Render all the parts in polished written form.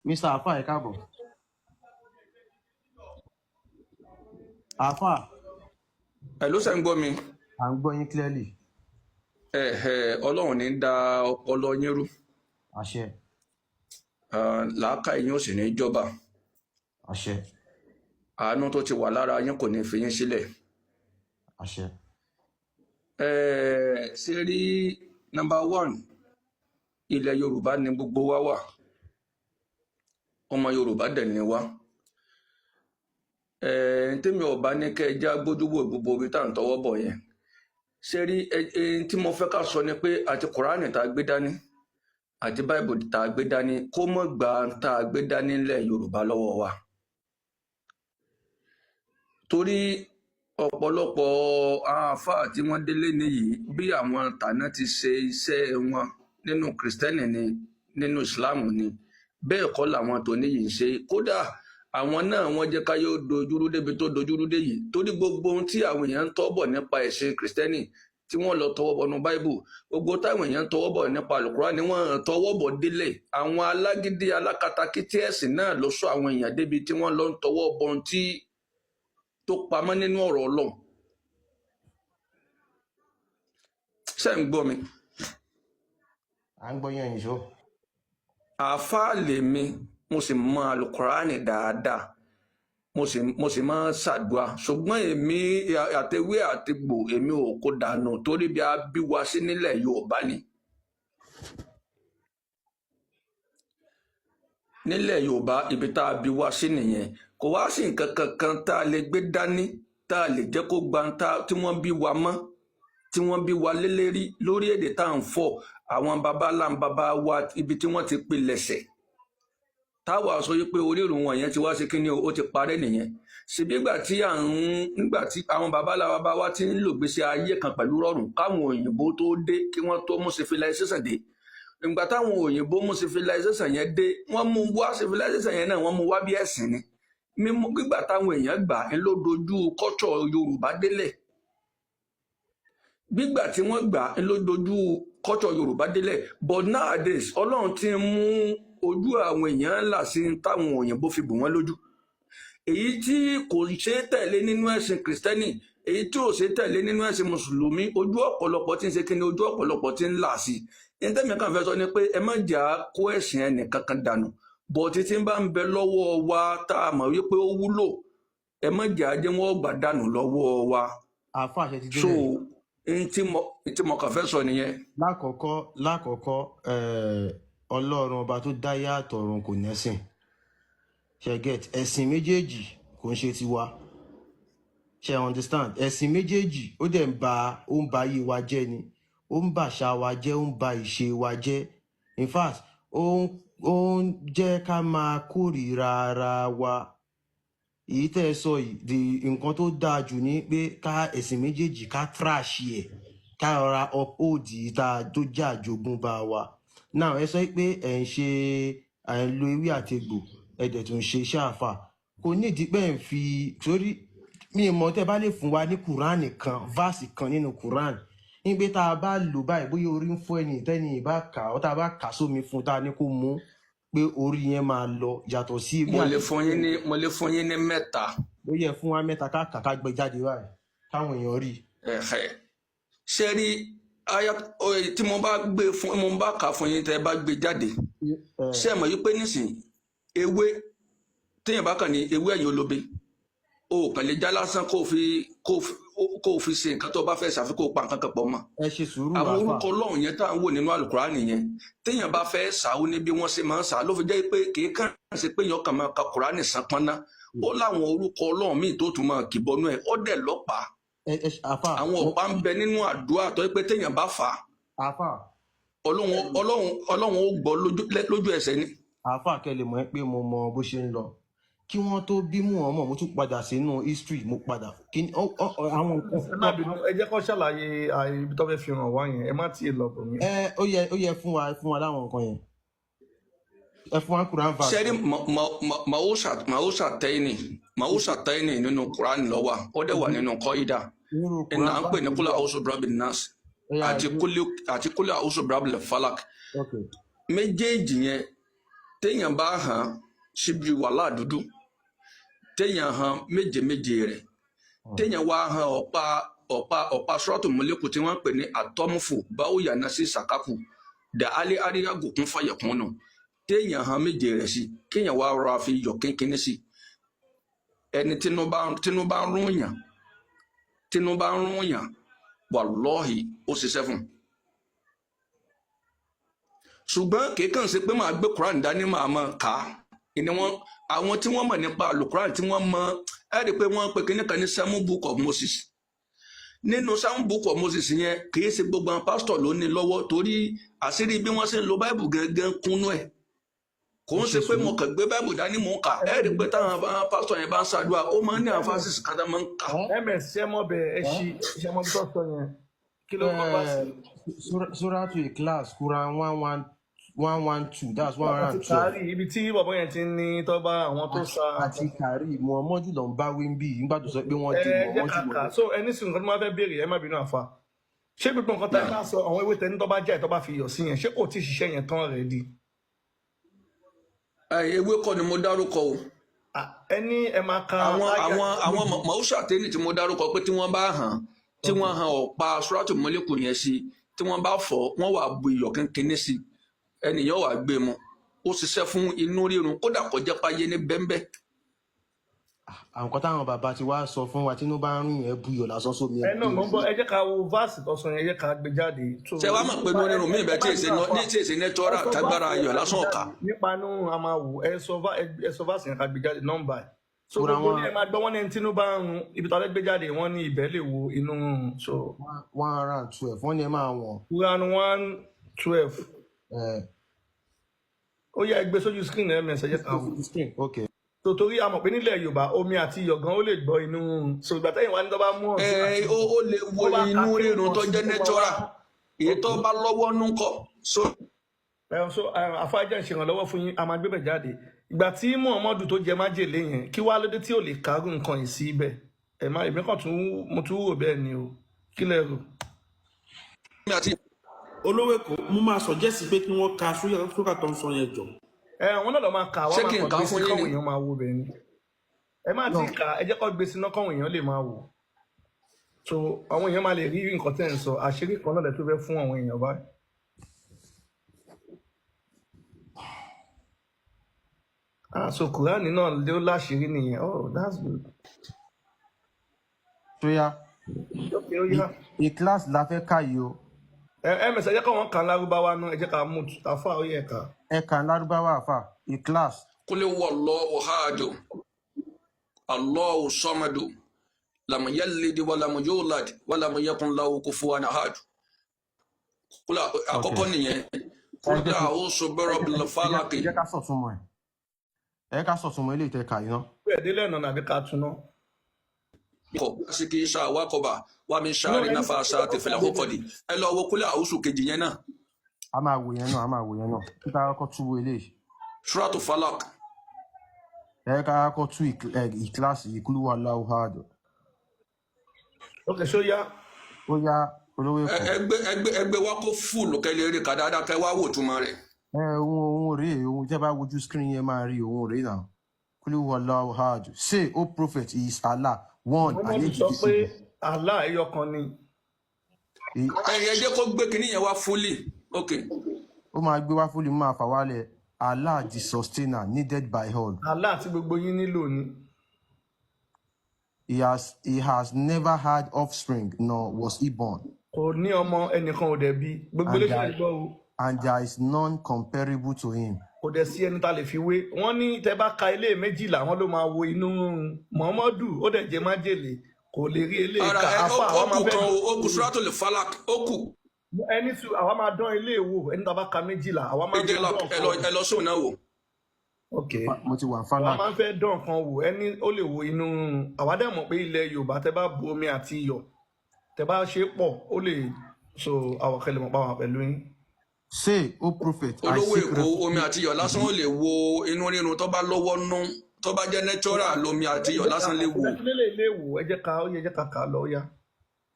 Mr. Alfa ẹ káàbọ̀. Alfa. Hello, ṣé ń gbọ́ mi? À ń gbọ́ yín clearly. Ọlọ́run ní dá ọpọlọ yín rú. Àṣẹ. Làákàyè yín ò sì ní jọba. Àṣẹ. Àánú tó ti wà lára yín kò ní fi yín sílẹ̀. Àṣẹ. Ṣé rí number 1 ilẹ̀ Yorùbá ni gbogbo wa wà. Ọmọ Yorùbá dẹ̀ ni wá. Tèmi ọba ní kẹ́ ẹ já gbójúbò gbogbo ibi tá à ń tọwọ́ bọ̀ yẹn. Ṣé rí tí mo fẹ́ ká sọ ni pé àti Kùránì tá a gbé dání àti Báìbù tá a gbé dání kó mọ̀ gbà tá a gbé dání nílẹ̀ Yorùbá lọ́wọ́ wa. Torí ọ̀pọ̀lọpọ̀ àáfàá tí wọ́n délé nìyí bí àwọn tàná ti ṣe iṣẹ́ wọn nínú Kìrìsìtẹ́nì ni nínú Ìsìláàmù ni bẹ́ẹ̀ kọ́ làwọn tó níyì ń ṣe. Kódà àwọn náà wọ́n jẹ́ káyọ̀ dojúrú débi tó dojúrú dé yìí torí gbogbo ohun tí àwọn èèyàn ń tọ́ bọ̀ nípa ẹ̀sìn Kìrìsìtẹ́nì tí wọ́n lọ tọwọ́ bọ̀ nínú Báíbù gbogbo táwọn èèyàn ń tọwọ́ bọ̀ nípa Àlùkùránì wọ́n tọwọ́ bọ̀ délẹ̀. Àwọn alágídí alákatakítí ẹ̀sìn náà ló sọ àwọn èèyàn débi tí wọ́n lọ ń tọwọ́ bọ̀ ohun tí tó pamọ́ nínú ọ̀rọ̀ Ọlọ́run. Ṣé ń gbọ́ mi? À ń gbọ́ yín ẹ̀yìn ṣó. Àáfàá lèmi mo sì mọ Àlùkùránì dáadáa mo sì máa ń ṣàdúà ṣùgbọ́n èmi àtẹwé àtìgbò èmi ò kó dànù torí bí a bí wa sí nílẹ̀ Yorùbá ni. Nílẹ̀ Yorùbá ibi tá a bí wa sí nìyẹn kò wá sí nǹkan kankan tá a lè gbé dání tá a lè jẹ́ kó gba tí wọ́n bí wa mọ́ tí wọ́n bí wa lélẹ́rí lórí èdè tá à ń fọ̀ àwọn baba wa ibi tí wọ́n ti pilẹ̀ṣẹ̀ táwa sọ pé orírun wọn yẹn ti wá sí kíní ó ti parẹ́ nìyẹn. Ṣebí nígbà tí àwọn baba wa ti ń lò gbèsè ayé kan pẹ̀lú rọrùn káwọn òyìnbó tó dé kí wọ́n tó mú civilization dé. Ìgbà táwọn òyìnbó mú civilization yẹn dé wọ́n mú wá civilization yẹn náà wọ́n mú wá bí ẹ̀sìn ni. Mímú gbígbà táwọn èèyàn gbà ń ló dojú culture Yorùbá délẹ̀. Gbígbà tí wọ́n gbà ń ló dojú culture Yorùbá délẹ̀ but nowadays Ọlọ́run ti ń mú ojú àwọn èèyàn là sí táwọn òyìnbó fi bò wọ́n lójú. Èyí tí kò ṣe tẹ̀lé nínú ẹ̀sìn Kìrìsìtẹ́nì èyí tí ò ṣe tẹ̀lé nínú ẹ̀sìn Mùsùlùmí ojú ọ̀pọ̀lọpọ̀ tí ń ṣe kíni ojú ọ̀pọ̀lọpọ̀ tí ń là sí. Ní tẹ́mi kan fẹ́ sọ ni pé ẹ má jà kó ẹ̀sìn ẹnì kankan dànù bọ̀ títí bá ń bẹ lọ́wọ́ wa tá a mọ̀ wípé ó wúlò ẹ má jà jẹ́ wọ́n gbà dànù lọ́wọ́ wa. Àáfà àṣẹ ti dé So bẹ́ẹ̀. tí mo kàn fẹ́ sọ nìyẹn. Lákọ̀ọ́kọ́ Ọlọ́run ọba tó dá yá àtọ̀run kò nẹ́sìn. Ṣé get ẹ̀sìn méjèèjì kò ń ṣe tiwa. Ṣé understand? Ẹ̀sìn méjèèjì ó dẹ̀ ń ba ayé wa jẹ́ ni. Ó ń ba àṣà wa jẹ́, ó ń ba ìṣe wa jẹ́. In fact, ó ń jẹ́ ká máa kórìíra ara wa. Èyí tẹ́ ẹ sọ yìí, nǹkan tó dáa jù ni pé ká ẹ̀sìn méjèèjì ká trash ẹ̀, ká rọra uphold tó jẹ́ àjogúnbá wa. Now ẹ sọ pé ẹ̀ ń lo ewé àtegbò ẹ̀dẹ̀ tó ń ṣe iṣẹ́ àfà kò ní ìdí pé ẹ̀ ń fi torí mi mọ̀ tẹ́ bá lè fún wa ní Quran kan verse kan nínú Quran ní pé tá a bá lò báyìí bóyá orí ń fọ́ ẹni tẹ́ni ìbá kà ọ́ tá a bá kà sómi fún tá a ní kó mú pé orí yẹn máa lọ yàtọ̀ sí ewé àtegbò. Mo lè fún yín ní mẹ́ta. Ó yẹ fún wa mẹ́ta ká gbé jáde báyìí káwọn èèyàn rí. Ṣé rí tí mo bá kà fún yín tẹ́ bá gbé jáde ṣé mọ̀ yí pé nísìnyí ewé téèyàn bá kàn ní ewé ẹ̀yìn olóbe o kàn lè já lásán kó o fi ṣe nǹkan tó bá fẹ́ ṣàfikún pa nǹkan kan pọ̀ mọ́. Ẹ ṣe sùúrù àwọn orúkọ Ọlọ́run yẹn tá à ń wò nínú Àlùkùránì yẹn téèyàn bá fẹ́ ṣàwó ní bí wọ́n ṣe máa ń ṣà ló fi jẹ́ pé kì í kàn ṣe pé èèyàn kàn máa ka Kùránì sánpọ́nná ó láwọn orúkọ Ọlọ́run míì tó tún máa kìbọnú ẹ̀ ó dẹ̀ lọ́pàá. Àwọn ọ̀pá ń bẹ nínú àdúrà tó yẹ pé téèyàn bá fà á Ọlọ́run ó gbọ́ lójú ẹsẹ̀ ni. Àáfà kẹ́lẹ̀ mọ̀ pé mo mọ bó ṣe ń lọ kí wọ́n tó bímú ọmọ mo tún padà sínú history mo padà àwọn nǹkan. Ẹ jẹ́ kó ṣàlàyé ibi tó fẹ́ fi hàn wá yẹn ẹ má tí ì lọ bọ̀ mí. Ó yẹ fún wa láwọn nǹkan yẹn ẹ fún wa Quran verse. Ṣé rí màwúṣà tẹ́yìnì nínú Quran lọ́wọ́ ó dẹ̀ wà nínú kọ́ídà iná ń pè ní kúlẹ̀ àwùsù bírábìl nas àti kúlẹ̀ àwùsù bírábìl falak méjèèjì yẹn téèyàn bá hàn síbi wàhálà dúdú téèyàn hàn méje rẹ̀ téèyàn wá hàn ọ̀pá sọ́ọ̀tù mọ́lẹ́kù tí wọ́n pè ní àtọ́mùfò báwo yànnà sí sàkákù dà alẹ́ àríyàgò kún fàyẹ̀kún nù téèyàn hàn méje rẹ̀ sí kéèyàn wá rọra fi yọ kínkínní sí ẹni tínú bá ń rún yàn wàlọ́ọ̀hì ó ṣiṣẹ́ fún un. ṣùgbọ́n kìí ṣe pé màá gbé Quran dání màá mọ̀ ká ni wọ́n àwọn tí wọ́n mọ̀ nípa alukuran tí wọ́n mọ̀ ẹ́ rí i pé wọ́n pe kíní kan ní 7 book of Moses nínú 7 book of Moses yẹn kìí ṣe gbogbo àwọn pásítọ̀ ló ní lọ́wọ́ torí àṣírí bí wọ́n ṣe ń lo báìbù gángan kúnú ẹ̀ kò ń ṣe pé mo kàn gbé báìbù dání mò ń kà ẹ́ rí i pé táwọn pásítọ̀ yẹn bá ń ṣàdúrà ó máa ń ní àǹfààní kátà máa ń kà. ms ṣe mọ bẹ ẹ ṣe mọ bí tó sọ yẹn kí ló kọ́ bá sí. Suratu Ikhlas Quran 112 that's 112. kárí ibi tí bàbá yẹn ti ní tọ́ba àwọn tó sa. àti kárí Muhammadu ló ń bá wí bí nígbà tó sọ pé wọ́n di Muhammadu mọ́. so ẹni sùn nǹkan tó máa fẹ́ béèrè ẹ má bínú àfa ṣé gbogbo nǹkan tá a bá sọ àwọn ewé tẹni tó bá jẹ́ tó bá fi yọ̀ sí yẹn ṣé kò tí ì ṣiṣẹ́ yẹn tán rẹ̀ di. ewé kọ́ ni mo dárúkọ o. ẹni ẹ máa ka. àwọn màúṣà tẹ́ni tí mo dárúkọ pé tí wọ́n bá hàn tí wọ́n hàn ọ̀pá sùràtù mọ́lẹ́kù yẹn sí tí wọ́n bá fọ̀ wọ́n wà bu iyọ̀ kínkínní sí ẹnìyàn wà gbé mu ó ṣiṣẹ́ fún inú rírun kódà kò jẹ́ páyé ní bẹ́ńbẹ́. àwọn kan táwọn bàbá ti wá sọ fún wa tí inú bá ń rìn yẹn buyọ̀ lásán sómi. ẹ náà mo ń bọ ẹ jẹ́ ká wo vaasi tó sọ yẹn ẹ jẹ́ ká gbé jáde. ṣé wàá mọ̀ pé inú rírun mi ìbẹ́ tí èsè nẹ́tọ́rà tágbára ayọ̀ lásán ọ̀ka. nípa inú a máa wò ẹ sọ vaasi yẹn ká gbé jáde nọ́mbà ẹ. so gbogbo ní ẹ máa gbọ́ wọ́n ní tínú bá ń rún ibi tó gbé jáde wọ́n ní ibẹ̀ lè wo inú rún. 112 wọ́n ní ẹ máa wọ̀n. Quran 112. ó yẹ ẹgbẹ́ sójú screen ẹ̀ mẹ́sẹ̀ ká wò. okay. Torí a mọ̀ pé nílẹ̀ Yorùbá omi àti iyọ̀ gan ó lè gbọ́ inú so ìgbà tẹ́yìn wá ní tó bá mú ọ̀sán. ó lè wo inú rírun tó jẹ́ nẹ́tọ́rà èyí tó bá lọ́wọ́ nú kọ́. so àfáàjẹ́ ìṣèrànlọ́wọ́ fún yín a máa gbé bẹ̀ jáde ìgbà tí Muhammadu tó jẹ májèlé yẹn kí wá lóde tí ò lè kárù nǹkan yìí sí ibẹ̀ ẹ̀ má èmi kàn mo tún wò bẹ́ẹ̀ ni o kí lẹ rò. olówó èkó mo máa suggest pé kí wọ́n ka sókà tó ń sọ yẹn jọ. Wọn náà lọ máa kà wọ́n máa kàn gbé sí kọ́wọ́ èèyàn máa wo bẹ́ẹ̀ ni ẹ má ti kà ẹ jẹ́ kó gbé sí náà kọ́wọ́ èèyàn lè máa wò so àwọn èèyàn máa lè rí nǹkan tẹ́ ń sọ àṣírí kan náà lè tó fẹ́ fún àwọn èèyàn báyìí. So Kùránì náà ló láṣìírí nìyẹn that's good. Tóyá Ikhlas la fẹ́ ká yìí o. Mẹsẹ̀ jẹ́ káwọn kan lárúbáwá náà ẹ jẹ́ ká mú àfà ó yẹ ká. Ẹ kan lárúbáwá àfà Ikhlas. Qul huwallahu ahad Allahu samad lam yalid wa lam yulad wa lam yakun lahu kufuwan ahad. Kúlà àkọ́kọ́ nìyẹn kúlà a'udhu bi rabbil falaq. Ẹ jẹ́ ká sọ̀túnmọ̀ ẹ̀. Ẹ ká sọ̀túnmọ̀ ilé ìtẹ̀ka yìí náà. Bẹ́ẹ̀ délé ẹ̀nà nàbí ká tún náà. Siki isa wakoba wa min shari nafasati fil uqadi ẹ lọ wo kúlẹ̀ àwùsù kejì yẹn náà. A máa wò yẹn náà kíkà kọ́kọ́ tú wo eléyìí. Suratu Falaq. Ẹ ká kọ́kọ́ tú Ikhlas Qul huwallahu ahad. Ok ṣó yá. Ó yá olówó èkó. Ẹgbẹ́ wa kó fúlù kẹ́lẹ́ rí kàdáadáa kẹ́ wá wò túmọ̀ rẹ̀. Ohun rèé ohun tẹ́ bá wojú screen yẹn máa rí ohun rèé náà. Qul huwallahu ahad. Say, O prophet, he is Allah. One, I need to say Allah ẹyọ kan ni. Ẹ jẹ́ kó gbé kinní yẹn wá fúlì. Ok. Ó máa gbé wá fúlì máa fà wálẹ̀. Allah the sustainer needed by all. Allah tí gbogbo yín nílò ni. He has never had offspring nor was he born. Kò ní ọmọ ẹnìkan ò dẹ̀ bí. Gbogbo ilé ṣe gbọ́ o. And there is none comparable to him. Kò dẹ̀ sí ẹni tá lè fi wé. Wọ́n ní tẹ́ bá ka ilé méjìlá wọ́n ló máa wo inú Muhammadu ó dẹ̀ jẹ májèlé kò lè rí ilé ìka afá àwọn máa fẹ́. Ó kù Suratul Falaq ó kù. Ẹni tí àwa máa dán ilé wò ẹni tá bá ka méjìlá àwa máa fẹ́ dán kan. Ẹ lọ sóun náà wò. Ok mo ti wà Falaq. Àwa máa fẹ́ dán kan wò ẹni ó lè wo inú àwa dẹ̀ mọ̀ pé ilẹ̀ Yorùbá tẹ́ bá bu omi àti iyọ̀ tẹ́ bá ṣe pọ̀ ó lè so àwọn kẹlẹ̀ mọ̀ pa wà pẹ̀lú yín. Say, O prophet, olówó èkó omi àti iyọ̀ lásán ó lè wo inú rírun tó bá lọ́wọ́ nú tó bá jẹ́ natural lomi àti iyọ̀ lásán lè wo. Lè wò ẹ jẹ́ ká kà lọ yá.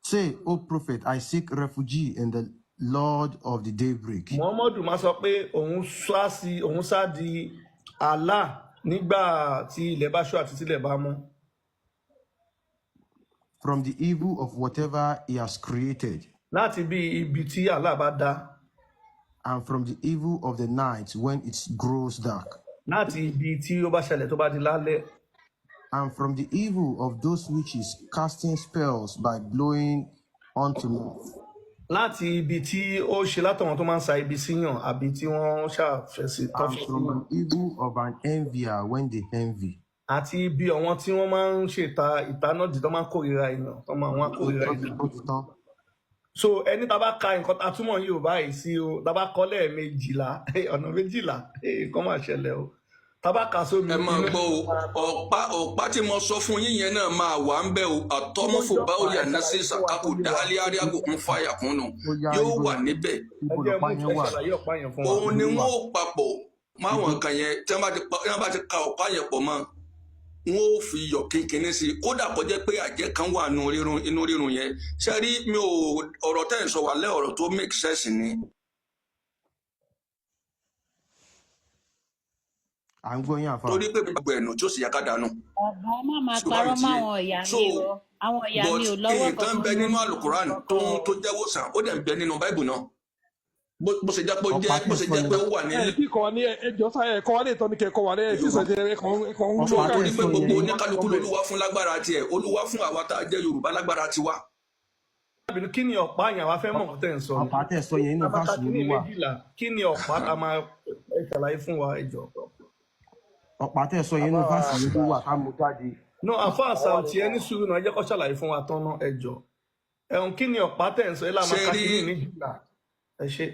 Say, O prophet, I seek refuge in the Lord of the daybreak. Muhammadu máa sọ pé òun sá di Allah nígbà tí ilẹ̀ bá ṣú àti tí ilẹ̀ bá mọ́. From the evil of whatever he has created. Láti bí ibi tí Allah bá dá. And from the evil of the night when it grows dark. Láti ibi tí ó bá ṣẹlẹ̀ tó bá di lálẹ́. And from the evil of those which casting spells by blowing unto north. Láti ibi tí ó ṣe látọ̀wọ́n tó máa ń sa ibi síyàn àbí tí wọ́n ṣàfẹ́sí And from the evil of an envier when they envy. Àti ibi àwọn tí wọ́n máa ń ṣe ìtanọ́dì tó máa ń kórìíra èèyàn tó máa wọ́n kórìíra èèyàn. So ẹni tá bá ka nǹkan tá túmọ̀ yìí ò báyìí sí o tá bá kọ́ lẹ́ẹ̀mejìlá ọ̀nà méjìlá nǹkan máa ṣẹlẹ̀ o tá bá kà sómi. Ẹ máa gbọ́ ọ̀pá tí mo sọ fún yín yẹn náà máa wà ń bẹ̀ o àtọ́mọ́fò báwo yà ní sí ìsàkákò dálé àríyágò ń fàyà kún nù yóò wà níbẹ̀. Òun ni wọ́n ó papọ̀ máwọn kan yẹn tí wọ́n bá ti ka ọ̀pá yẹn pọ̀ mọ́ wọn ò fi iyọ̀ kínkínní sí i kódà kó jẹ́ pé àjẹ́ kan wà inú rírun yẹn ṣe rí mi ò ọ̀rọ̀ tẹ́ ẹ̀ sọ wà lẹ́ ọ̀rọ̀ tó make sense ni. À ń gbọ́ yín àfa. Torí pé gbogbo ẹ̀nù tí ó sì yá ká dànù. Bàbá má máa parọ́ máwọn ìyá mi o àwọn ìyá mi ò lọ́wọ́ kankan. Nǹkan bẹ nínú àlùkùrán tó jẹ́ wòsàn ó dẹ̀ ń bẹ nínú báìbù náà bó ṣe jẹ́ pé ó wà nílé. kíkọ ní ẹjọ́ sáyẹ ẹ̀kọ́ wa lè tọ́ ní kẹ́kọ̀ọ́ wa lẹ́yìn tí ìṣẹ̀jẹ̀ ẹ̀kọ́ ń lò ká. Torí pé gbogbo oníkálukú lolúwa fún lágbára tiẹ̀ olúwa fún àwa tá a jẹ́ Yorùbá lágbára tiwa. Kí ni ọ̀pá yẹn wá fẹ́ mọ̀ nǹkan tẹ̀ ń sọ? Ọ̀pá tẹ̀ sọ yẹn nínú fásitì olúwa. Kí ni ọ̀pá tá máa ṣàlàyé fún wa ẹjọ́? Ọ̀pá tẹ̀ sọ yẹn nínú fásitì olúwa ká mú jáde. No, àfa àṣà ti ẹni sùúrù náà jẹ́ kó ṣàlàyé fún wa tán náà ẹjọ́. Ẹ̀hún kí ni ọ̀pá tẹ̀ ń sọ ẹ láwọn kásìlì méjìlá ẹ ṣe.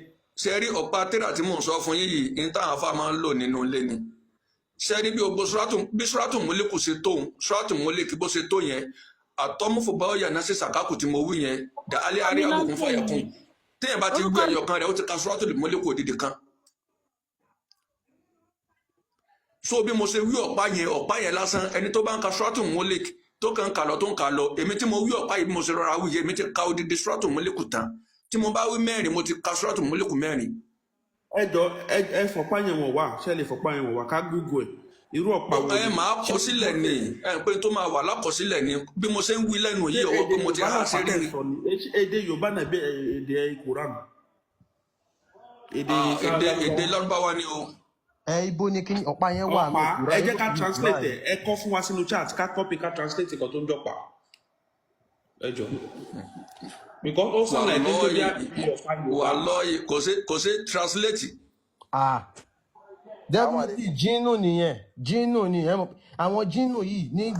Ṣé rí ọ̀pá tírà tí mò ń sọ fún yín yìí ní táwọn afá máa ń lò nínú ilé ni. Ṣé rí bí Suratu Múlíkù ṣe tó Suratu Múlíkù bó ṣe tó yẹn àtọ́múfò báwọ̀ yà náà ṣe sàkákù tí mo wí yẹn dà alẹ́ àárẹ̀ àgùnkùn fàyàkùn téèyàn bá ti gbé ẹyọ kan rẹ̀ ó ti ka Suratu Múlíkù òdìdí kan. So bí mo ṣe wí ọ̀pá yẹn lásán ẹni tó bá ń ka Suratu Múlíkù tó kàn ń kà lọ tó ń kà lọ èmi tí mo wí ọ̀pá yìí bí mo ṣe rọra wí yẹn èmi ti ka odidi Suratu Múlíkù tán tí mo bá wí mẹ́rin mo ti ka Suratu Múlíkù mẹ́rin. Ẹ jọ ẹ fọpá yẹn wọ̀ wá ṣe lè fọpá yẹn wọ̀ wá ká Google ẹ̀ irú ọ̀pá wo. Ẹ máa kọ sílẹ̀ ni pé tó máa wà lákọsílẹ̀ ni bí mo ṣe ń wí lẹ́nu yìí ọwọ́ pé mo ti há sí rí ni. Èdè Yorùbá náà bí èdè Quran. Èdè Lárúbáwá ni o. Ibo ni kí ọ̀pá yẹn wà. Ọ̀pá ẹ jẹ́ ká translate ẹ kọ fún wa sínú chat ká copy ká translate nǹkan tó ń jọpa. Ẹ jọ. Because ó sọ̀rọ̀ ẹ̀ nítorí wà lọ́ọ̀yì kò sí translate. Definitely jinnu nìyẹn àwọn jinnu yìí ní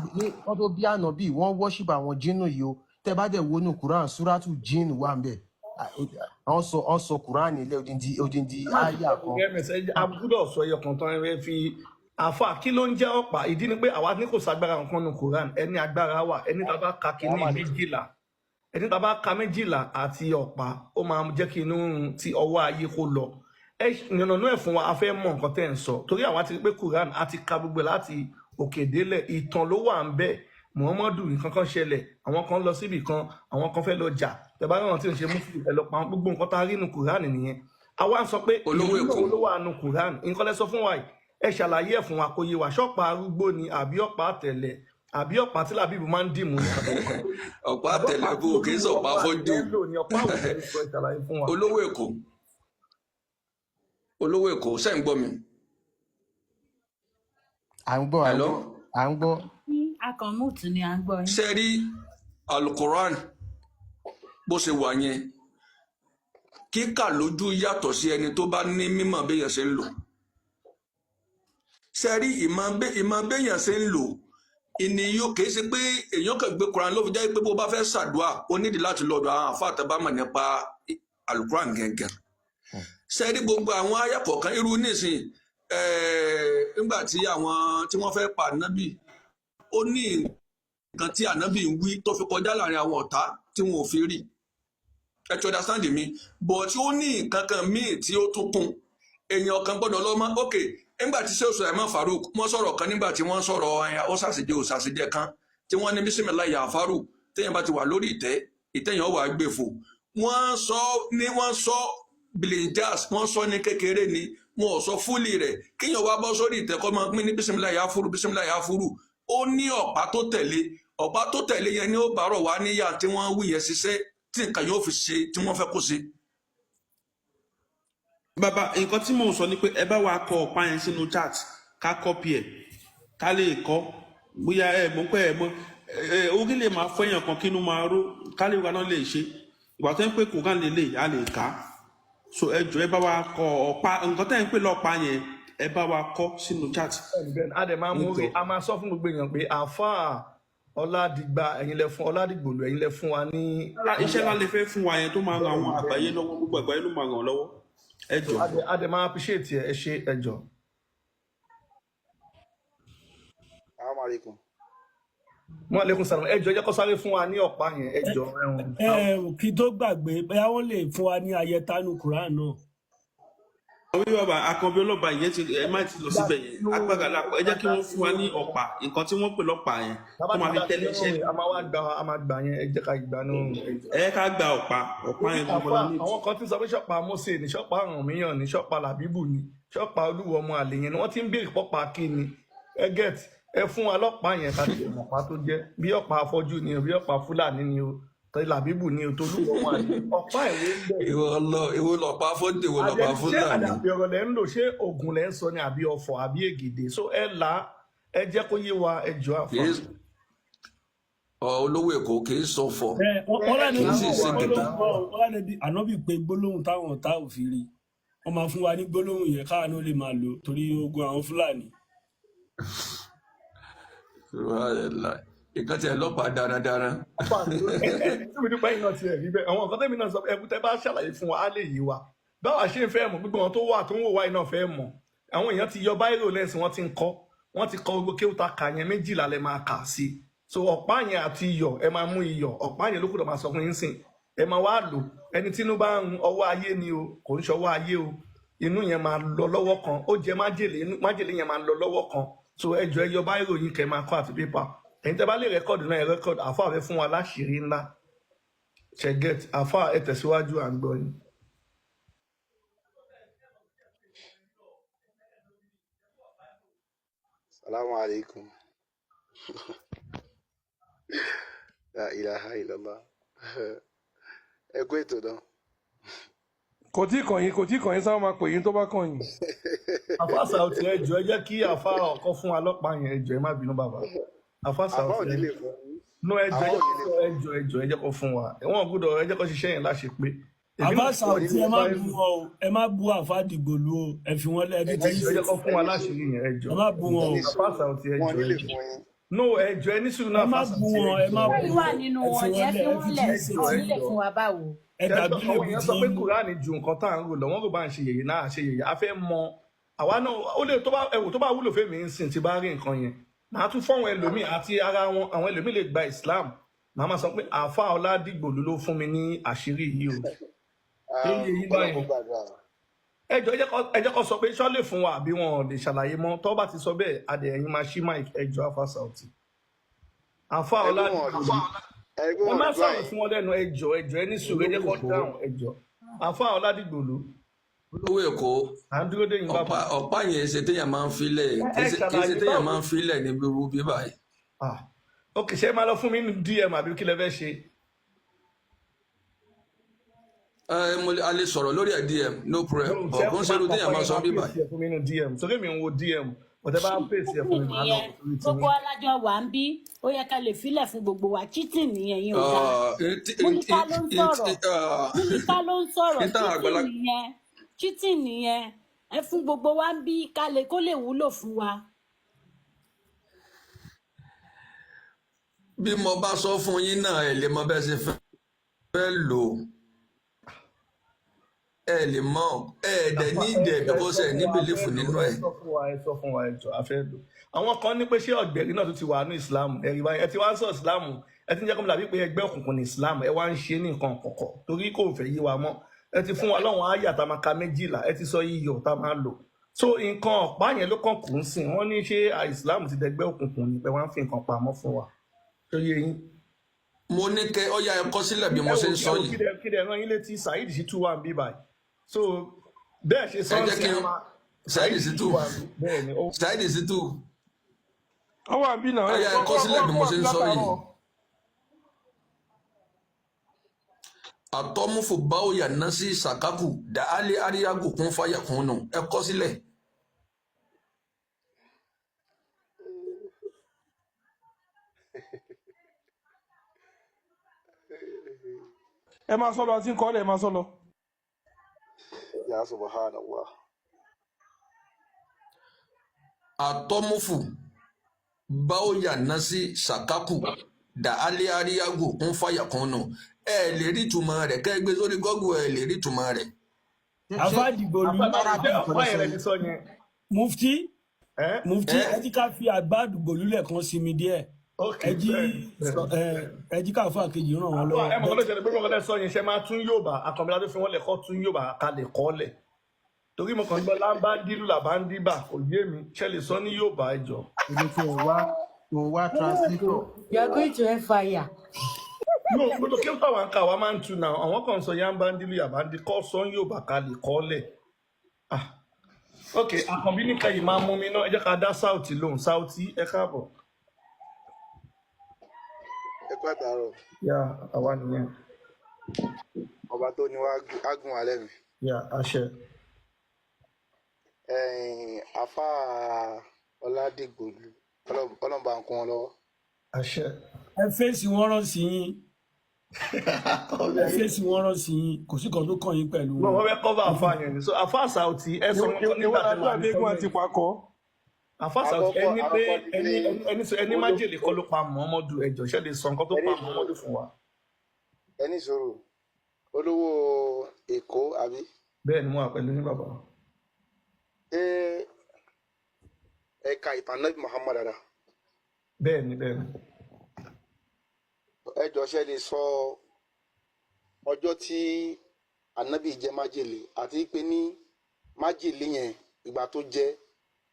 wọ́n tó bí ànábì wọ́n worship àwọn jinnu yìí o tẹ́ bá dẹ̀ wo ní Quran Suratu Jinn wà ń bẹ̀ wọ́n sọ Quran ilé odindi àyà kan. Abúdọ̀ sọ ẹyọ kan tán ẹ fi àfà kí ló ń jẹ́ ọ̀pá ìdí ni pé àwa ní kò ságbára nǹkan ní Quran ẹni agbára wà ẹni tá a bá ka kínní méjìlá ẹni tá a bá ka méjìlá àti ọ̀pá ó máa jẹ́ kí inú ti ọwọ́ ayé kó lọ. Ẹ yànnàná ẹ̀ fún wa a fẹ́ mọ̀ nǹkan tẹ́ ń sọ torí àwa ti rí pé Quran a ti ka gbogbo láti òkè délẹ̀ ìtàn ló wà ń bẹ̀ Muhammadu nǹkan kan ṣẹlẹ̀ àwọn kan lọ síbì kan àwọn kan fẹ́ lọ jà tẹ̀bá náà tí ń ṣe mufti ẹ lọ pa gbogbo nǹkan tá a rí nu Quran nìyẹn àwa ń sọ pé ìlú ló wà nu Quran nǹkan lẹ sọ fún wa yìí ẹ ṣàlàyé ẹ̀ fún wa kó yé wa ṣọ́pá arúgbó ni àbí ọ̀pá àtẹ̀lẹ̀ àbí ọ̀pá tí làbíbù máa ń dìmú ni. Ọ̀pá àtẹ̀lẹ̀ bò kì í sọ̀pá fọ́jú olówó Èkó ṣe ń gbọ́ mi. À ń gbọ́. Akọ̀mùtù ni à ń gbọ́ yín. Ṣé rí Al-Quran bó ṣe wà yẹn kíkà lójú yàtọ̀ sí ẹni tó bá ní mímọ̀ béèyàn ṣe ń lò. Ṣé rí ìmọ̀ béèyàn ṣe ń lò ìníyó kìí ṣe pé èèyàn kàn gbé Quran ló fi jẹ́ pé bó bá fẹ́ ṣàdúà ó nídìí láti lọ́dọ̀ àwọn àfáà tó bá mọ̀ nípa Al-Quran gẹ́gẹ́. Ṣé rí gbogbo àwọn àyà kọ̀ọ̀kan irú nísìn nígbà tí wọ́n fẹ́ pa ànábì ó ní nǹkan tí ànábì ń wí tó fi kọjá láàrin àwọn ọ̀tá tí wọn ò fi rí ẹ ti understand mi but ó ní nǹkan kan míì tí ó tún kún èèyàn kan gbọ́dọ̀ lọ́mọ ok nígbà tí sèso ẹ̀mọ́ Farouk wọ́n sọ̀rọ̀ kan nígbà tí wọ́n sọ̀rọ̀ ó ṣàṣìjẹ kan tí wọ́n ní bísímìlá ìyá Farouk téèyàn bá ti wà lórí ìtẹ́ yẹn wà gbé fò wọ́n sọ bilinjas wọ́n sọ ní kékeré ni wọn ò sọ fúlì rẹ̀ kíyàn wá bọ́ sórí ìtẹ́kọ́ máa pín ní bísímìlá yáfúrú bísímìlá yáfúrú ó ní ọ̀pá tó tẹ̀lé yẹn ni ó bàárọ̀ wá níyà tí wọ́n wí yẹn ṣiṣẹ́ tí nǹkan yóò fi ṣe tí wọ́n fẹ́ kó ṣe. bàbá nǹkan tí mò ń sọ ni pé ẹ bá wa kọ ọ̀pá yẹn sínú chat ká kọ́pì ẹ̀ ká lè kọ́ bóyá ẹ mọ̀ pé ẹ mọ̀ orí lè máa fọ́ èèyàn kan kínú máa ró ká lè wá náà lè ṣe ìgbà tó ń pè kó kán lè a lè kà á so ẹ jọ ẹ bá wa kọ ọ̀pá nǹkan tẹ́ ń pè lọ́pàá yẹn ẹ bá wa kọ sínú chat. a dẹ̀ máa mú rí a máa sọ fún gbogbo èèyàn pé àáfàá ọládìgbà ẹ̀yin lẹ fún ọládìgbòlù ẹ̀yin lẹ fún wa ní. iṣẹ́ ńlá lè fẹ́ fún wa yẹn tó máa ran àwọn àgbáyé lọ́wọ́ gbogbo àgbáyé ló máa ràn lọ́wọ́ ẹ jọ. a dẹ̀ máa appreciate ẹ ṣe ẹ jọ. Wa alaikum salam ẹ jọ jẹ́ kó sáré fún wa ní ọ̀pá yẹn ẹ jọ ẹ̀wọ̀n. Kí tó gbàgbé bóyá wọ́n lè fún wa ní ayẹtánú Quran náà. àwọn bàbá akànbí ọlọ́ba yẹn ti ẹ má ti lọ síbẹ̀ yẹn agbára lápò ẹ jẹ́ kí wọ́n fún wa ní ọ̀pá nǹkan tí wọ́n pè lọ́pàá yẹn tó máa fi tẹ́lẹ̀ iṣẹ́. a máa gbà yẹn ẹ jẹ́ ká gbà náà. ẹ ká gba ọ̀pá yẹn gbogbo la ní. àwọn kan ti sọ pé ṣọ́pà Mósè ní ṣọ́pà Ọ̀rànmíyàn ní ṣọ́pà Làbíbù ní ṣọ́pà Olúwo ọmọ àlè yẹn ni wọ́n ti ń béèrè pọ́pà kí ni ẹ get ẹ fún wa lọ́pàá yẹn ká lè mọ̀ pa tó jẹ́ bí ọ̀pá afọ́jú ni o bí ọ̀pá Fúlàní ni o Làbíbù ni o tó Olúwo ọmọ àlè ọ̀pá ìwé ń bẹ̀. ìwọ lọ́pàá fọ́jú ìwọ lọ́pàá Fúlàní. ṣé àdàbí ọ̀rọ̀ lẹ́ ń lò ṣé ògùn lẹ́ ń sọ ni àbí ọ̀fọ̀ àbí ègèdè so ẹ là ẹ jẹ́ kó yé wa ẹ jọ àfọ. olówó Èkó kì í sọ̀fọ̀ kì í sì ṣe kẹta. ànábì pé gbólóhùn táwọn ọ̀tá ò fi rí wọ́n máa fún wa ní gbólóhùn yẹn káà ló lè máa lò torí ogun àwọn Fúlàní. ìkan tí ẹ lọ́pàá dáradára. tóbi dúpẹ́ iná tiẹ̀ rí bẹ́ẹ̀ àwọn nǹkan tẹ́mi náà sọ ẹ̀kú tẹ́ bá ṣàlàyé fún wa á lè yé wa báwa ṣe ń fẹ́ mọ̀ gbogbo wọn tó wà tó ń wò wá iná fẹ́ mọ̀ àwọn èèyàn ti yọ báírò lẹ́sìn wọ́n ti ń kọ́ wọ́n ti kọ gbogbo kéwúta kà yẹn méjìlá lẹ máa kà sí so ọ̀pá yẹn àti iyọ̀ ẹ máa mú iyọ̀ ọ̀pá yẹn ló kúrò máa sọ fún yín sìn ẹ máa wá lò ẹni tínú bá ń ọwọ́ ayé ni o kò ń ṣọwọ́ ayé o inú yẹn máa lọ lọ́wọ́ kan ó jẹ májèlé yẹn máa lọ lọ́wọ́ kan so ẹ jọ ẹ yọ báírò yín kẹ́ máa kọ́ àti pépà ẹ̀yin tẹ́ bá lè rẹ́kọ̀dù náà ẹ rẹ́kọ̀dù àfà fẹ́ fún wa láṣìírí ńlá ṣẹ̀gẹ́t àfà ẹ tẹ̀síwájú à ń gbọ́ yín. Salamu alaikum. La ilaha illallah. Ẹ kú ètò náà. Kò tí kàn yín sáwọn máa pè yín tó bá kàn yín. àfà Saoty ẹ jọ ẹ jẹ́ kí àfà ọkọ fún wa lọ́pàá yẹn ẹ jọ ẹ má bínú bàbá. àfà Saoty ẹ jọ kó fún wa wọn gbọ́dọ̀ ẹ jẹ́ kó ṣiṣẹ́ yẹn láṣẹ pé. àfà Saoty ẹ má bú àfà Dìgbòlú o ẹ fi wọn lẹ ẹ jẹ́ kó fún wa láṣìírí yẹn ẹ jọ. ẹ má bú wọn o. àfà Saoty ẹ jọ no ẹ jọ ẹ ní sùúrù náà. ẹ má bú wọn ẹ má bú wọn. wà nínú wọn jẹ́ kí wọ́n lẹ̀ fún wa báwo. àwọn èèyàn sọ pé Kùránì ju nǹkan tá à ń rò lọ wọn kò bá ń ṣe yèyé náà ṣe yèyé a fẹ́ mọ àwa náà ó lè tó bá wúlò fèmí ń sìn tí bá rí nǹkan yẹn màá tún fọ́wọn ẹlòmíì àti ara wọn àwọn ẹlòmíì lè gba Islam màá máa sọ pé àáfà Ọládìgbòlú ló fún mi ní àṣírí yìí o. ẹ jẹ́ kó sọ pé ṣọ́ lè fún wa àbí wọn ò lè ṣàlàyé mọ́ tó bá ti sọ bẹ́ẹ̀ adé ẹ̀yin máa ṣí máìkì ẹ jọ àfà Saoty. àáfà Ọládìgbòlú ẹ má sọ̀rọ̀ fún wọn lẹ́nu ẹ jọ ẹ ní sùúrù ẹ jẹ́ kó dáhùn ẹ jọ àáfà Ọládìgbòlú. olówó Èkó ọ̀pá yẹn ṣe téèyàn máa ń filẹ̀ kì í ṣe téèyàn máa ń filẹ̀ ní irú bí báyìí. ok ṣé máa lọ fún mi ní DM àbí kí lẹ fẹ́ ṣe. a lè sọ̀rọ̀ lórí ẹ̀ DM no problem ọ̀gbọ́n ṣe irú téèyàn máa sọ bí báyìí. fún mi ní DM sókè mi ń wo DM ọ̀tẹ́ bá pèsè ẹ̀ fún mi máa lọ. gbogbo alájọ wà ń bí ó yẹ ká lè filẹ̀ fún gbogbo wa cheating nìyẹn yín ò dáa. Múlíkà ló ń sọ̀rọ̀ cheating nìyẹn ẹ fún gbogbo wa ń bí kó lè wúlò fún wa. bí mo bá sọ fún yín náà ẹ lè mọ bẹ́ẹ̀ ṣe fẹ́ lò ẹ lè mọ ẹ dẹ̀ ní ìdẹ̀ bíkọ́sẹ̀ ní bìlífù nínú ẹ̀. ẹ sọ fún wa ẹ jọ afẹ́ lò àwọn kan ní pé ṣé ọ̀gbẹ̀rì náà tó ti wà ní Islam ẹ̀rí báyìí ẹ ti wá ń sọ Islam ẹ ti ń jẹ́ kó dàbí pé ẹgbẹ́ òkùnkùn ní Islam ẹ wá ń ṣe ní nǹkan kọ̀kọ̀ torí kò fẹ́ yí wa mọ́ ẹ ti fún wa lọ́wọ́n àyà tá a máa ka 12 ẹ ti sọ iyọ̀ tá a máa lò so nǹkan ọ̀pá yẹn ló kàn kù ń sìn wọ́n ní ṣé Islam ti dẹgbẹ́ òkùnkùn ní pé wọ́n á fi nǹkan pamọ́ fún wa tó yé yín mo ní kẹ́ ọ̀yà ẹ̀kọ́ sílẹ̀ bí mo ṣe ń sọ yìí. Kí lè rán yín létí Saheed Shittu wà ń bí báyìí so bẹ́ẹ̀ ṣe sọ ẹ jẹ́ kí n Saheed Shittu Saheed Shittu ọwọ́ àbí náà ọ̀yà ẹ̀kọ́ sílẹ̀ bí mo ṣe ń sọ yìí. Àtọ́múfò báwo yà ná sí sàkákù dà á lé àríyágò kún fàyà kún nù ẹ̀kọ́ sílẹ̀. ẹ máa sọ lọ àti nǹkan ọ̀lẹ́ ẹ máa sọ lọ. Ya subhanallah. Àtọ́múfò báwo yà ná sí sàkákù dà á lé àríyágò kún fàyà kún nù ẹ lè rí ìtumọ̀ rẹ̀ kẹ́ gbé sórí Google ẹ lè rí ìtumọ̀ rẹ̀. àfàdìgbòlù mufti ẹjí ká fi àgbàdìgbòlù lẹ́ẹ̀kan sinmi díẹ̀ ẹjí ká fún àkejì ràn wọ́n lọ́wọ́. ẹ mọ̀ kọ́ ló ṣẹlẹ̀ pé mo kọ́ lẹ́ sọ yẹn ṣe máa tún Yorùbá àkànbílá tó fi wọ́n lẹ̀ kọ́ tún Yorùbá kalẹ̀ kọ́lẹ̀ torí mo kàn gbọ́ lábàndílù làbàndíbà kò yé mi ṣe lè sọ ní Yorùbá ẹjọ́. ibi tí mo wá translator. You are going to fire. No, gbogbo kí n tàwọn àǹkà wa máa ń tu náà àwọn kan sọ yámbandílù yàbándí kọ́ sọ Yorùbá kalẹ̀ kọ́lẹ̀. Ok, àkànbí nìkan yìí máa mú mi náà ẹ jẹ́ ká dá Sáùtì lóhùn Sáùtì ẹ káàbọ̀. Ẹ kú àtàárọ̀. Yà àwa nìyẹn. Ọba tó ní wá gùn alẹ́ mi. Yà àṣẹ. Àfà Ọládìgbòlù ọlọ́mọba ń kún wọn lọ́wọ́. Àṣẹ. ẹ fèsì wọn rán sí yín ẹ fèsì wọn rán sí yín kò sí kan tó kàn yín pẹ̀lú. Wọ́n fẹ́ kọ́ bá àfa yẹn ni so àfa Sáùtì ẹ sọ wọn nígbà tí wọ́n àti àti pakọ́. àfa Sáùtì ẹni pé ẹni májèlé kọ́ ló pa Muhammadu ẹjọ́ ṣẹ́ lè sọ nǹkan tó pa Muhammadu fún wa. Ẹni sọ̀rọ̀ olówó Èkó àbí. Bẹ́ẹ̀ ni mo wà pẹ̀lú ní bàbá. Ẹ̀ka ìtàn Nábì Muhammad dada. Bẹ́ẹ̀ni bẹ́ẹ̀ni. Ẹjọ́ ṣe lè sọ ọjọ́ tí Ànábì jẹ májèlé àti pé ní májèlé yẹn ìgbà tó jẹ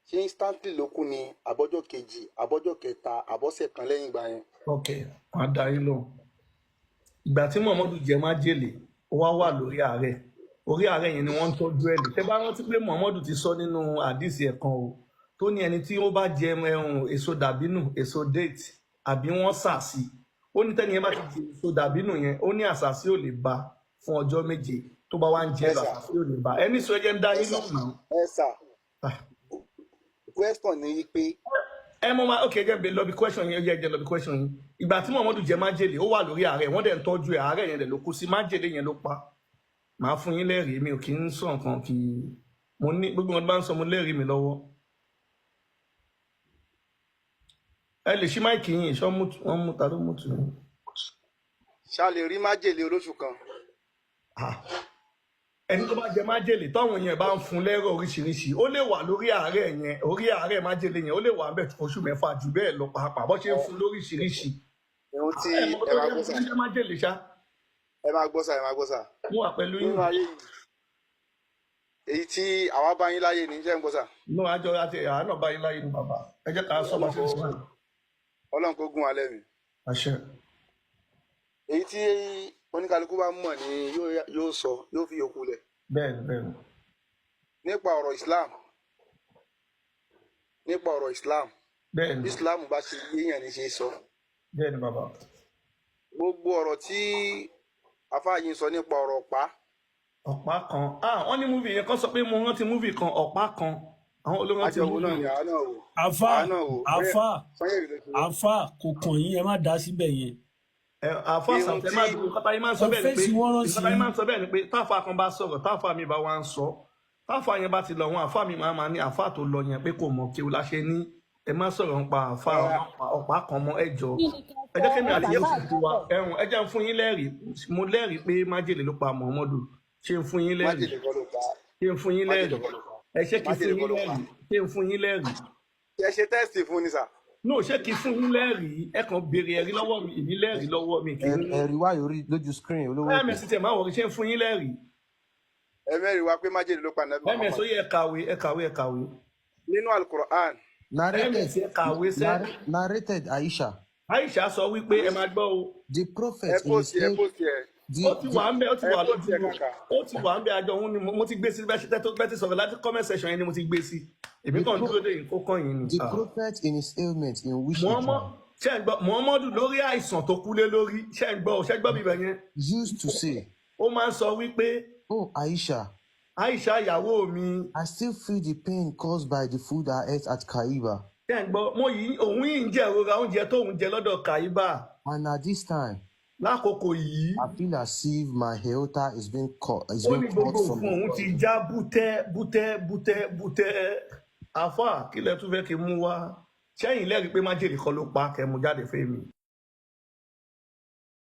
ṣé instantly ló kú ni àbọ́jọ́ kejì àbọ́jọ́ kẹta àbọ́sẹ̀ kan lẹ́yìn ìgbà yẹn. Ok, wọ́n á dá yín lóhùn. Ìgbà tí Muhammadu jẹ májèlé ó wá lórí ààrẹ orí ààrẹ yẹn ni wọ́n ń tọ́jú ẹ̀ lè tẹ́ bá rántí pé Muhammadu ti sọ nínú àdìsí ẹ̀kan o tó ní ẹni tí ó bá jẹ èso dàbínù èso date àbí wọ́n sà sí ó ní tẹ́ni yẹn bá ti jẹ èso dàbínù yẹn ó ní àṣàsí ò lè ba fún ọjọ́ méje tó bá wá ń jẹ àṣàsí ò lè ba ẹni sọ ẹjẹ ń dá yín lóhùn náà. Ẹ sà question ni pé. Ẹ mọ máa ok jẹ́ lọ bí question yẹn jẹ́ lọ bí question yẹn ìgbà tí Muhammadu jẹ májèlé ó wà lórí ààrẹ wọ́n dẹ̀ ń tọ́jú ẹ̀ ààrẹ yẹn dẹ̀ ló kú sí májèlé yẹn ló pa màá fún yín lẹ́rìí mi ò kí ń sọ nǹkan kí mo ní gbogbo wọn bá ń sọ mo lẹ́rìí mi lọ́wọ́. Ẹ lè ṣí máìkì yín ìṣọ́ wọn mú ta ló mú tù yín. Ṣá lè rí májèlé olóṣù kan. Ẹni tó bá jẹ májèlé táwọn yẹn bá ń fún lẹ́rọ̀ oríṣiríṣi ó lè wà lórí àárẹ̀ yẹn orí àárẹ̀ májèlé yẹn ó lè wà bẹ́ẹ̀ oṣù mẹ́fà jù bẹ́ẹ̀ lọ pàápàá bó ṣe ń fún lóríṣiríṣi. Ohun tí ẹ máa gbọ́ sà. Májèlé ṣá. Ẹ máa gbọ́ sà ẹ máa gbọ́ sà. Mo wà pẹ̀lú yín. Nínú ayé yìí èyí tí àwa bá yín láyé ní jẹ́ ń gbọ́ sà. Inú àjọ àti àánà bá yín láyé ní bàbá ẹ jẹ́ ká sọ bá ṣe sọ. Ọlọ́run kó gún alẹ́ mi. Àṣẹ. Èyí tí oníkálukú bá mọ̀ ni yóò sọ yóò fi yòókù lẹ̀. Bẹ́ẹ̀ni bẹ́ẹ̀ni. Nípa ọ̀rọ̀ Islam bẹ́ẹ̀ni Islam bá ṣe yéèyàn ní ṣe sọ. Bẹ́ẹ̀ni bàbá. Gbogbo ọ̀rọ̀ tí afáàyìn sọ nípa ọ̀rọ̀ ọ̀pá kan wọ́n ní múvì yẹn kan sọ pé mo rántí múvì kan ọ̀pá kan àwọn olóńgbò ti múvì yẹn. àfà kò kàn yín ẹ má dá síbẹ̀ yẹn. Àfà sàtẹ máa dùn kọ́tà yín máa ń sọ bẹ́ẹ̀ ni pé táfà kan bá sọ̀rọ̀ táfà mi bá wá ń sọ táfà yẹn bá ti lọ wọn àfà mi máa ní àfà tó lọ yẹn pé kò mọ̀ kí o láṣẹ ní ẹ má sọ̀rọ̀ nípa àfà ọ̀pá kan mọ́ ẹ jọ ẹ jẹ́ kẹ́mi àti yẹ́sùn ti wa ẹ̀hún ẹ jẹ́ ń fún yín lẹ́rìí mo lẹ́rìí pé májèlé ló pa Muhammadu ṣé ń fún yín lẹ́rìí ẹ ṣé kí fún yín lẹ́rìí ṣé ń fún yín lẹ́rìí. Ẹ ṣe tẹ́sítì fún ni sà. No, ṣé kí fún yín lẹ́rìí ẹ kàn béèrè ẹ̀rí lọ́wọ́ mi ìní lẹ́rìí lọ́wọ́ mi kì í ní. Ẹ̀rí wá yóò rí lójú screen olówó. MS tẹ̀ máa wọ̀rí ṣé ń fún yín lẹ́rìí. Ẹ mẹ́rin wá pé májèlé ló pa Nábì Muhammad. MS ó yẹ ẹ kàwé. Nínú Al-Qur'an. MS ẹ kàwé sẹ́. Narrated Aisha. Aisha sọ wípé ẹ máa gbọ́ o. The prophet in his Ó ti wà ń bẹ, ó ti wà lójú, ó ti wà ń bẹ àjọ òun ni mo ti gbé sí bẹ́ẹ̀ ti sọ̀rọ̀ láti comment section yẹn ni mo ti gbé sí. Èmi kàn dúró dé nǹkan kan yìí ni. The prophet in his ailment in which he ṣe ń gbọ́ Muhammadu lórí àìsàn tó kú lé lórí ṣe ń gbọ́ bíbẹ̀ yẹn. used to say, ó máa ń sọ wípé, oh Aisha, ìyàwó mi, I still feel the pain caused by the food I ate at Kaiba. ṣe ń gbọ́ òun yìí ń jẹ ìrora oúnjẹ tóun jẹ lọ́dọ̀ Kaiba. And at this time, lákòókò yìí, I feel as if my aorta is being cut. Ó ní gbogbo fún òun ti já bútẹ́. Àfà kí lẹ tún fẹ́ kí mú wá? Ṣẹ́yìn lẹ́rìí pé májèlé kọ́ ló pa kẹ́ mú jáde fún mi.